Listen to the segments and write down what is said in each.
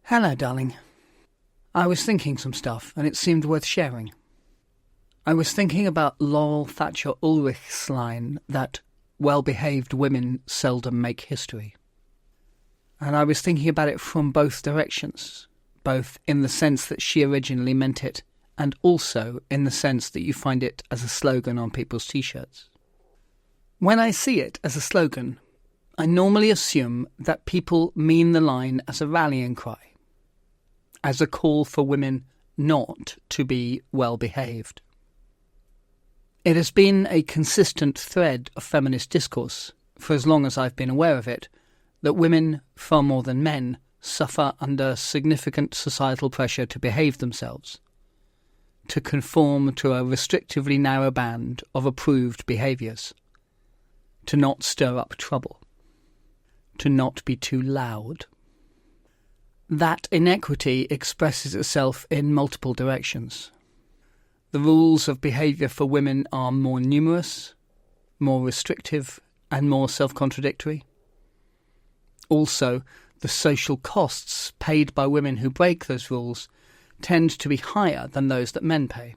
Hello, darling. I was thinking some stuff, and it seemed worth sharing. I was thinking about Laurel Thatcher Ulrich's line that well-behaved women seldom make history. And I was thinking about it from both directions, both in the sense that she originally meant it, and also in the sense that you find it as a slogan on people's t-shirts. When I see it as a slogan, I normally assume that people mean the line as a rallying cry, as a call for women not to be well-behaved. It has been a consistent thread of feminist discourse, for as long as I've been aware of it, that women, far more than men, suffer under significant societal pressure to behave themselves, to conform to a restrictively narrow band of approved behaviours, to not stir up trouble, to not be too loud. That inequity expresses itself in multiple directions. The rules of behaviour for women are more numerous, more restrictive, and more self-contradictory. Also, the social costs paid by women who break those rules tend to be higher than those that men pay.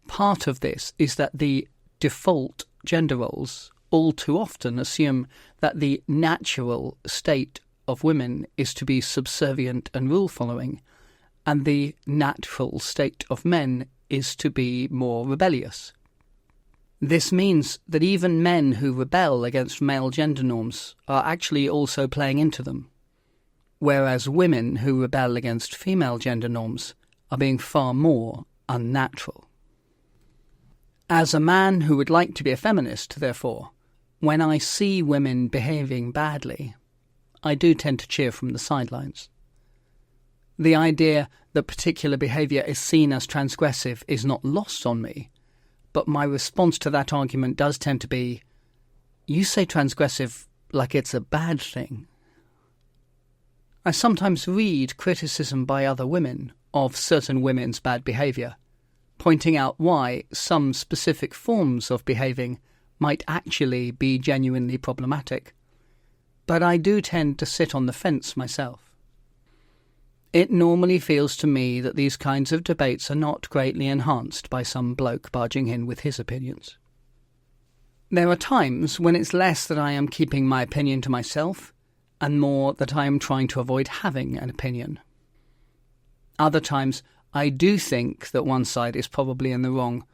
Part of this is that the default gender roles all too often assume that the natural state of women is to be subservient and rule-following, and the natural state of men is to be more rebellious. This means that even men who rebel against male gender norms are actually also playing into them, whereas women who rebel against female gender norms are being far more unnatural. As a man who would like to be a feminist, therefore, when I see women behaving badly, I do tend to cheer from the sidelines. The idea that particular behaviour is seen as transgressive is not lost on me, but my response to that argument does tend to be, you say transgressive like it's a bad thing. I sometimes read criticism by other women of certain women's bad behaviour, pointing out why some specific forms of behaving might actually be genuinely problematic. But I do tend to sit on the fence myself. It normally feels to me that these kinds of debates are not greatly enhanced by some bloke barging in with his opinions. There are times when it's less that I am keeping my opinion to myself, and more that I am trying to avoid having an opinion. Other times I do think that one side is probably in the wrong,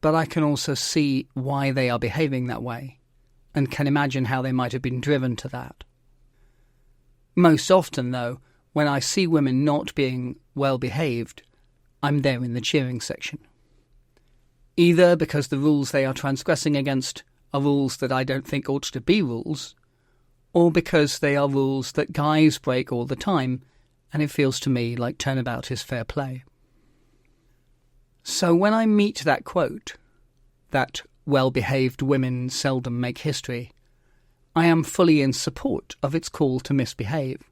but I can also see why they are behaving that way, and can imagine how they might have been driven to that. Most often, though, when I see women not being well-behaved, I'm there in the cheering section. Either because the rules they are transgressing against are rules that I don't think ought to be rules, or because they are rules that guys break all the time, and it feels to me like turnabout is fair play. So when I meet that quote, that well-behaved women seldom make history, I am fully in support of its call to misbehave,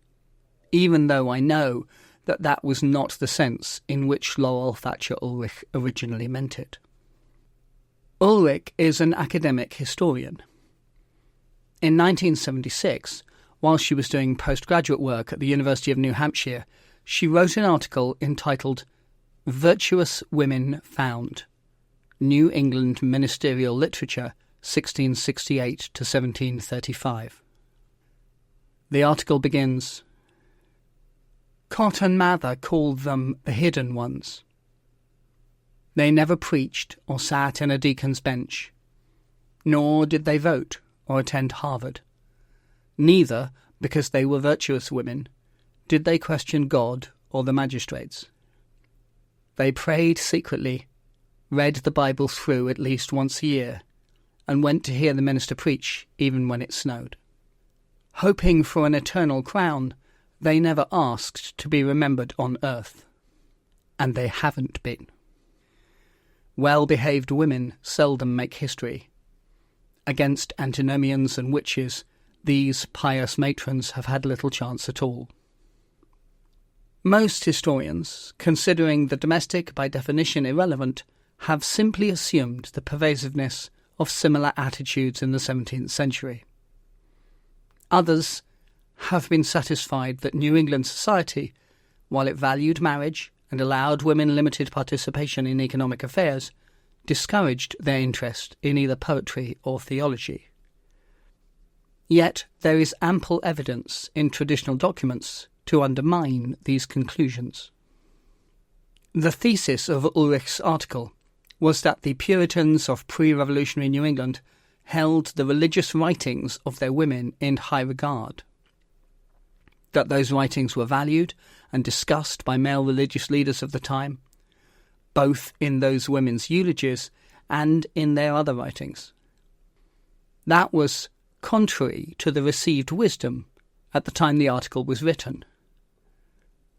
even though I know that that was not the sense in which Laurel Thatcher Ulrich originally meant it. Ulrich is an academic historian. In 1976, while she was doing postgraduate work at the University of New Hampshire, she wrote an article entitled "Virtuous Women Found: New England Ministerial Literature, 1668 to 1735. The article begins, "Cotton Mather called them the hidden ones. They never preached or sat in a deacon's bench, nor did they vote or attend Harvard. Neither, because they were virtuous women, did they question God or the magistrates. They prayed secretly, read the Bible through at least once a year, and went to hear the minister preach even when it snowed. Hoping for an eternal crown, they never asked to be remembered on earth. And they haven't been. Well-behaved women seldom make history. Against antinomians and witches, these pious matrons have had little chance at all." Most historians, considering the domestic by definition irrelevant, have simply assumed the pervasiveness of similar attitudes in the 17th century. Others have been satisfied that New England society, while it valued marriage and allowed women limited participation in economic affairs, discouraged their interest in either poetry or theology. Yet there is ample evidence in traditional documents to undermine these conclusions. The thesis of Ulrich's article was that the Puritans of pre-revolutionary New England held the religious writings of their women in high regard, that those writings were valued and discussed by male religious leaders of the time, both in those women's eulogies and in their other writings. That was contrary to the received wisdom at the time the article was written.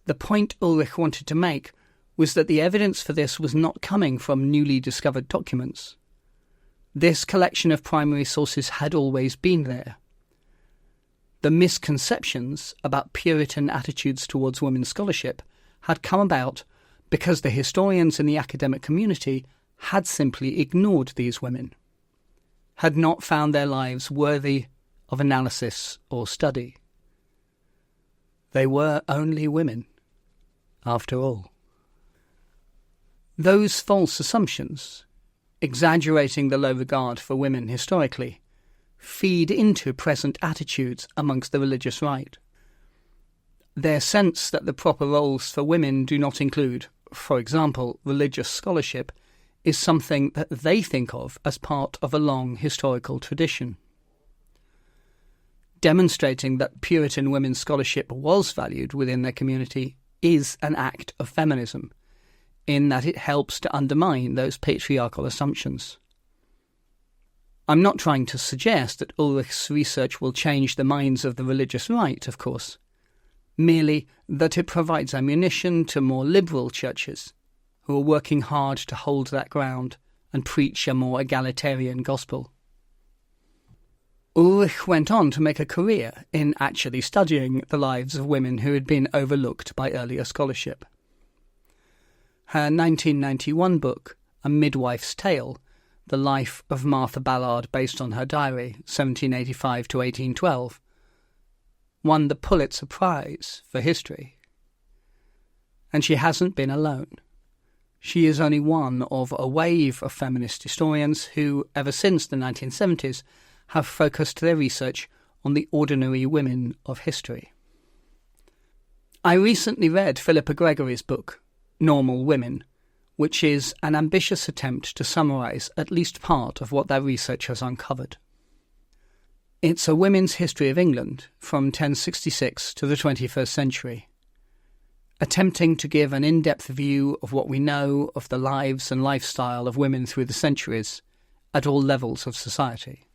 The point Ulrich wanted to make was that the evidence for this was not coming from newly discovered documents. This collection of primary sources had always been there. The misconceptions about Puritan attitudes towards women's scholarship had come about because the historians in the academic community had simply ignored these women, had not found their lives worthy of analysis or study. They were only women, after all. Those false assumptions, exaggerating the low regard for women historically, feed into present attitudes amongst the religious right. Their sense that the proper roles for women do not include, for example, religious scholarship, is something that they think of as part of a long historical tradition. Demonstrating that Puritan women's scholarship was valued within their community is an act of feminism, in that it helps to undermine those patriarchal assumptions. I'm not trying to suggest that Ulrich's research will change the minds of the religious right, of course, merely that it provides ammunition to more liberal churches who are working hard to hold that ground and preach a more egalitarian gospel. Ulrich went on to make a career in actually studying the lives of women who had been overlooked by earlier scholarship. Her 1991 book, A Midwife's Tale, The Life of Martha Ballard based on her diary, 1785 to 1812, won the Pulitzer Prize for history. And she hasn't been alone. She is only one of a wave of feminist historians who, ever since the 1970s, have focused their research on the ordinary women of history. I recently read Philippa Gregory's book, Normal Women, which is an ambitious attempt to summarise at least part of what their research has uncovered. It's a women's history of England from 1066 to the 21st century, attempting to give an in-depth view of what we know of the lives and lifestyle of women through the centuries at all levels of society.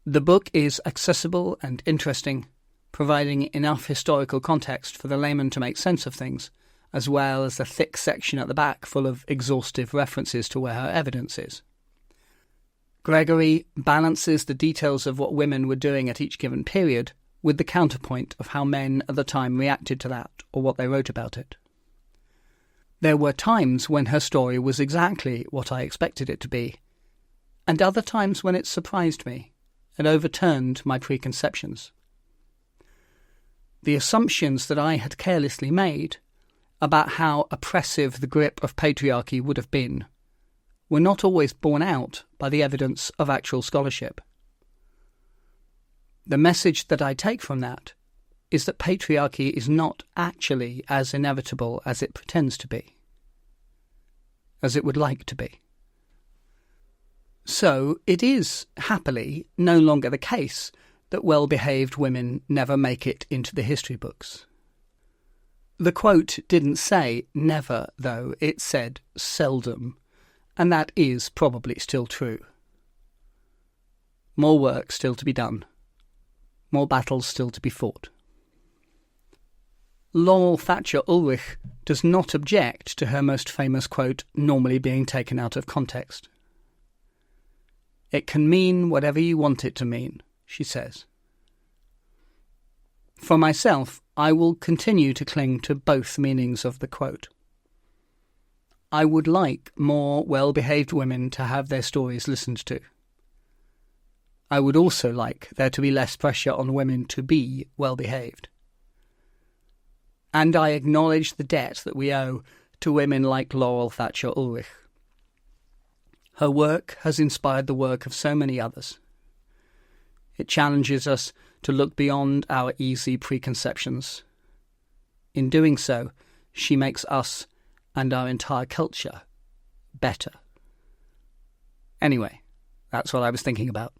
The book is accessible and interesting, providing enough historical context for the layman to make sense of things, as well as a thick section at the back full of exhaustive references to where her evidence is. Gregory balances the details of what women were doing at each given period with the counterpoint of how men at the time reacted to that or what they wrote about it. There were times when her story was exactly what I expected it to be, and other times when it surprised me and overturned my preconceptions. The assumptions that I had carelessly made about how oppressive the grip of patriarchy would have been were not always borne out by the evidence of actual scholarship. The message that I take from that is that patriarchy is not actually as inevitable as it pretends to be, as it would like to be. So it is, happily, no longer the case that well-behaved women never make it into the history books. The quote didn't say never, though, it said seldom, and that is probably still true. More work still to be done. More battles still to be fought. Laurel Thatcher Ulrich does not object to her most famous quote normally being taken out of context. It can mean whatever you want it to mean, she says. For myself, I will continue to cling to both meanings of the quote. I would like more well-behaved women to have their stories listened to. I would also like there to be less pressure on women to be well-behaved. And I acknowledge the debt that we owe to women like Laurel Thatcher Ulrich. Her work has inspired the work of so many others. It challenges us to look beyond our easy preconceptions. In doing so, she makes us and our entire culture better. Anyway, that's what I was thinking about,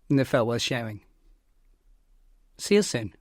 and it felt worth sharing. See you soon.